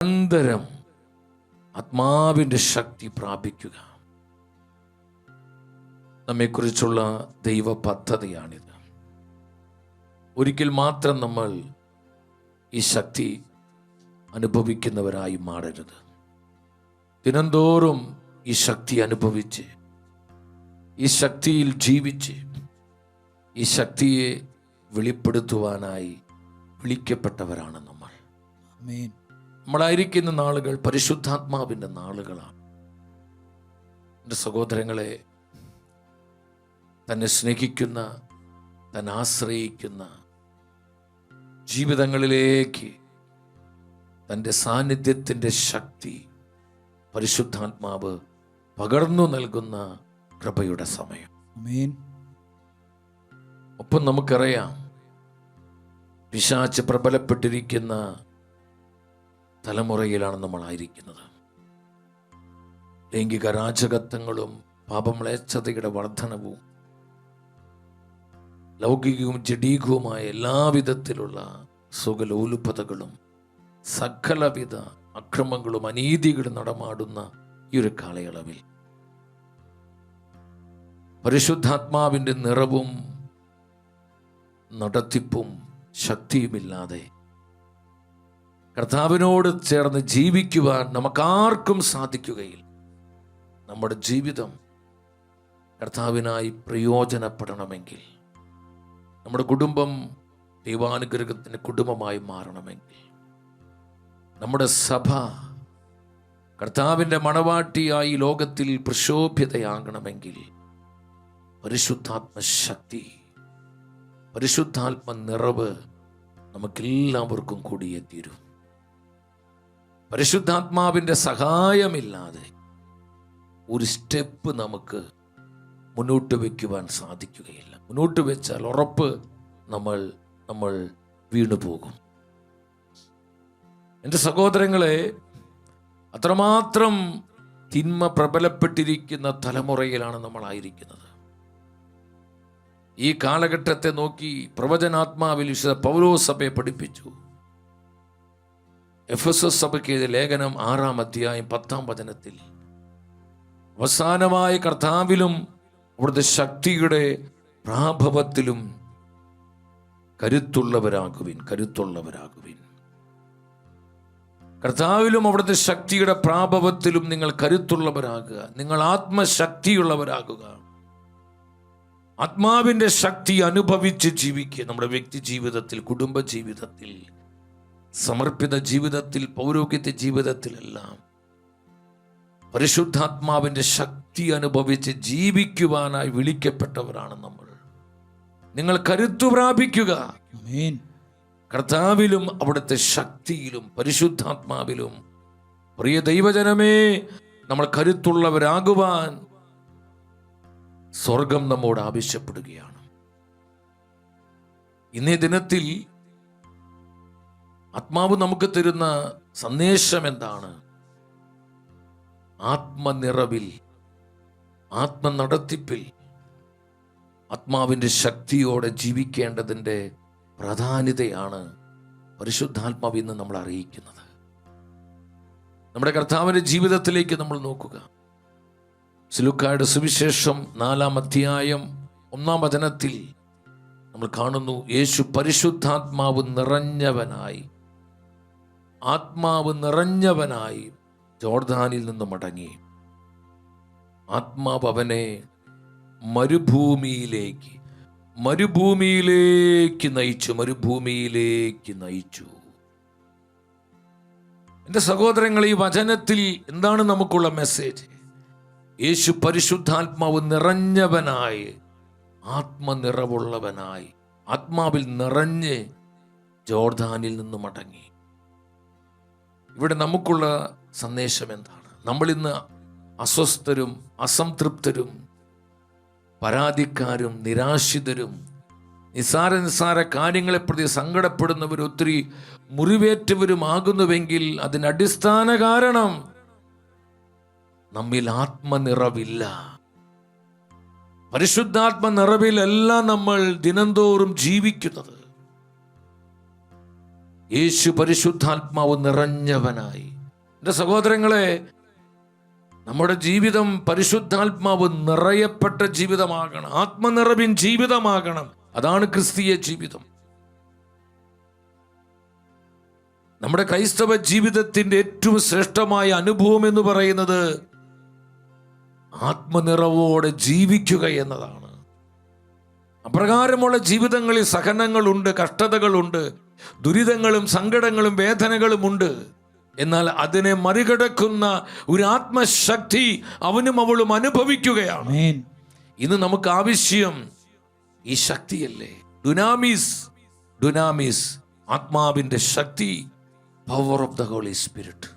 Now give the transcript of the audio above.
നിരന്തരം ആത്മാവിൻ്റെ ശക്തി പ്രാപിക്കുക നമ്മെക്കുറിച്ചുള്ള ദൈവ പദ്ധതിയാണിത്. ഒരിക്കൽ മാത്രം നമ്മൾ ഈ ശക്തി അനുഭവിക്കുന്നവരായി മാറരുത്. ദിനംതോറും ഈ ശക്തി അനുഭവിച്ച്, ഈ ശക്തിയിൽ ജീവിച്ച്, ഈ ശക്തിയെ വെളിപ്പെടുത്തുവാനായി വിളിക്കപ്പെട്ടവരാണ് നമ്മൾ. നമ്മളായിരിക്കുന്ന നാളുകൾ പരിശുദ്ധാത്മാവിൻ്റെ നാളുകളാണ്. എൻ്റെ സഹോദരങ്ങളെ, തന്നെ സ്നേഹിക്കുന്ന, തന്നെ ആശ്രയിക്കുന്ന ജീവിതങ്ങളിലേക്ക് തൻ്റെ സാന്നിധ്യത്തിൻ്റെ ശക്തി പരിശുദ്ധാത്മാവ് പകർന്നു നൽകുന്ന കൃപയുടെ സമയം. ഒപ്പം നമുക്കറിയാം, പിശാച് പ്രബലപ്പെട്ടിരിക്കുന്ന തലമുറയിലാണ് നമ്മളായിരിക്കുന്നത്. ലൈംഗിക അരാജകത്വങ്ങളും പാപമ്ലേച്ഛതയുടെ വർധനവും ലൗകികവും ജഡീകവുമായ എല്ലാവിധത്തിലുള്ള സുഖലോലുപതകളും സകലവിധ അക്രമങ്ങളും അനീതികളും നടമാടുന്ന ഈ ഒരു കാലയളവിൽ പരിശുദ്ധാത്മാവിൻ്റെ നിറവും നടത്തിപ്പും ശക്തിയുമില്ലാതെ കർത്താവിനോട് ചേർന്ന് ജീവിക്കുവാൻ നമുക്കാർക്കും സാധിക്കുകയില്ല. നമ്മുടെ ജീവിതം കർത്താവിനായി പ്രയോജനപ്പെടണമെങ്കിൽ, നമ്മുടെ കുടുംബം ദൈവാനുഗ്രഹത്തിൻ്റെ കുടുംബമായി മാറണമെങ്കിൽ, നമ്മുടെ സഭ കർത്താവിൻ്റെ മണവാട്ടിയായി ലോകത്തിൽ പ്രശോഭ്യതയാകണമെങ്കിൽ പരിശുദ്ധാത്മ ശക്തി, പരിശുദ്ധാത്മ നിറവ് നമുക്കെല്ലാവർക്കും കൂടിയേ തീരൂ. പരിശുദ്ധാത്മാവിൻ്റെ സഹായമില്ലാതെ ഒരു സ്റ്റെപ്പ് നമുക്ക് മുന്നോട്ട് വയ്ക്കുവാൻ സാധിക്കുകയില്ല. മുന്നോട്ട് വെച്ചാൽ ഉറപ്പ് നമ്മൾ വീണുപോകും. എൻ്റെ സഹോദരങ്ങളെ, അത്രമാത്രം തിന്മ പ്രബലപ്പെട്ടിരിക്കുന്ന തലമുറയിലാണ് നമ്മളായിരിക്കുന്നത്. ഈ കാലഘട്ടത്തെ നോക്കി പ്രവചനാത്മാവിൽ വിശുദ്ധ പൗലോസ് സഭയെ പഠിപ്പിച്ചു. എഫെസസ് സഭയ്ക്ക് എഴുതിയ ലേഖനം 6-ാം അധ്യായം 10-ാം വചനത്തിൽ, അവസാനമായ കർത്താവിലും അവിടുത്തെ ശക്തിയുടെ പ്രാഭവത്തിലും കരുത്തുള്ളവരാകുവിൻ. കർത്താവിലും അവിടുത്തെ ശക്തിയുടെ പ്രാഭവത്തിലും നിങ്ങൾ കരുത്തുള്ളവരാകുക. നിങ്ങൾ ആത്മശക്തിയുള്ളവരാകുക. ആത്മാവിൻ്റെ ശക്തി അനുഭവിച്ച് ജീവിക്കുക. നമ്മുടെ വ്യക്തി ജീവിതത്തിൽ, കുടുംബ ജീവിതത്തിൽ, സമർപ്പിത ജീവിതത്തിൽ, പൗരോഹിത്യ ജീവിതത്തിലെല്ലാം പരിശുദ്ധാത്മാവിൻ്റെ ശക്തി അനുഭവിച്ച് ജീവിക്കുവാനായി വിളിക്കപ്പെട്ടവരാണ് നമ്മൾ. നിങ്ങൾ കരുത്തു പ്രാപിക്കുക. കർത്താവിലും അവിടുത്തെ ശക്തിയിലും പരിശുദ്ധാത്മാവിലും. പ്രിയ ദൈവജനമേ, നമ്മൾ കരുത്തുള്ളവരാകുവാൻ സ്വർഗം നമ്മോട് ആവശ്യപ്പെടുകയാണ്. ഇന്നേ ദിനത്തിൽ ആത്മാവ് നമുക്ക് തരുന്ന സന്ദേശം എന്താണ്? ആത്മനിറവിൽ, ആത്മനടത്തിപ്പിൽ, ആത്മാവിൻ്റെ ശക്തിയോടെ ജീവിക്കേണ്ടതിൻ്റെ പ്രാധാന്യതയാണ് പരിശുദ്ധാത്മാവ് ഇന്ന് നമ്മൾ അറിയിക്കുന്നത്. നമ്മുടെ കർത്താവിൻ്റെ ജീവിതത്തിലേക്ക് നമ്മൾ നോക്കുക. ലൂക്കായുടെ സുവിശേഷം 4-ാം അധ്യായം 1-ാം വചനത്തിൽ നമ്മൾ കാണുന്നു, യേശു പരിശുദ്ധാത്മാവ് നിറഞ്ഞവനായി ജോർദാനിൽ നിന്ന് മടങ്ങി. ആത്മാവ് അവനെ മരുഭൂമിയിലേക്ക് നയിച്ചു. എൻ്റെ സഹോദരങ്ങൾ, ഈ വചനത്തിൽ എന്താണ് നമുക്കുള്ള മെസ്സേജ്? യേശു പരിശുദ്ധാത്മാവ് നിറഞ്ഞവനായി, ആത്മനിറവുള്ളവനായി, ആത്മാവിൽ നിറഞ്ഞ് ജോർദാനിൽ നിന്ന് മടങ്ങി. ഇവിടെ നമുക്കുള്ള സന്ദേശം എന്താണ്? നമ്മൾ ഇന്ന് അസ്വസ്ഥരും, അസംതൃപ്തരും, പരാതിക്കാരും, നിരാശിതരും, നിസ്സാര കാര്യങ്ങളെ പ്രതി സങ്കടപ്പെടുന്നവരും, ഒത്തിരി മുറിവേറ്റവരുമാകുന്നുവെങ്കിൽ അതിന് അടിസ്ഥാന കാരണം നമ്മിൽ ആത്മനിറവില്ല. പരിശുദ്ധാത്മ നിറവിലല്ല നമ്മൾ ദിനംതോറും ജീവിക്കുന്നത്. യേശു പരിശുദ്ധാത്മാവ് നിറഞ്ഞവനായി. എൻ്റെ സഹോദരങ്ങളെ, നമ്മുടെ ജീവിതം പരിശുദ്ധാത്മാവ് നിറയപ്പെട്ട ജീവിതമാകണം, ആത്മനിറവിൻ ജീവിതമാകണം. അതാണ് ക്രിസ്തീയ ജീവിതം. നമ്മുടെ ക്രൈസ്തവ ജീവിതത്തിൻ്റെ ഏറ്റവും ശ്രേഷ്ഠമായ അനുഭവം എന്ന് പറയുന്നത് ആത്മനിറവോടെ ജീവിക്കുക എന്നതാണ്. അപ്രകാരമുള്ള ജീവിതങ്ങളിൽ സഹനങ്ങളുണ്ട്, കഷ്ടതകളുണ്ട്, ദുരിതങ്ങളും സങ്കടങ്ങളും വേദനകളുമുണ്ട്. എന്നാൽ അതിനെ മറികടക്കുന്ന ഒരു ആത്മശക്തി അവനും അവളും അനുഭവിക്കുകയാണ്. ഇന്ന് നമുക്ക് ആവശ്യം ഈ ശക്തിയല്ലേ? ഡുനാമിസ്, ആത്മാവിന്റെ ശക്തി, power of the holy spirit.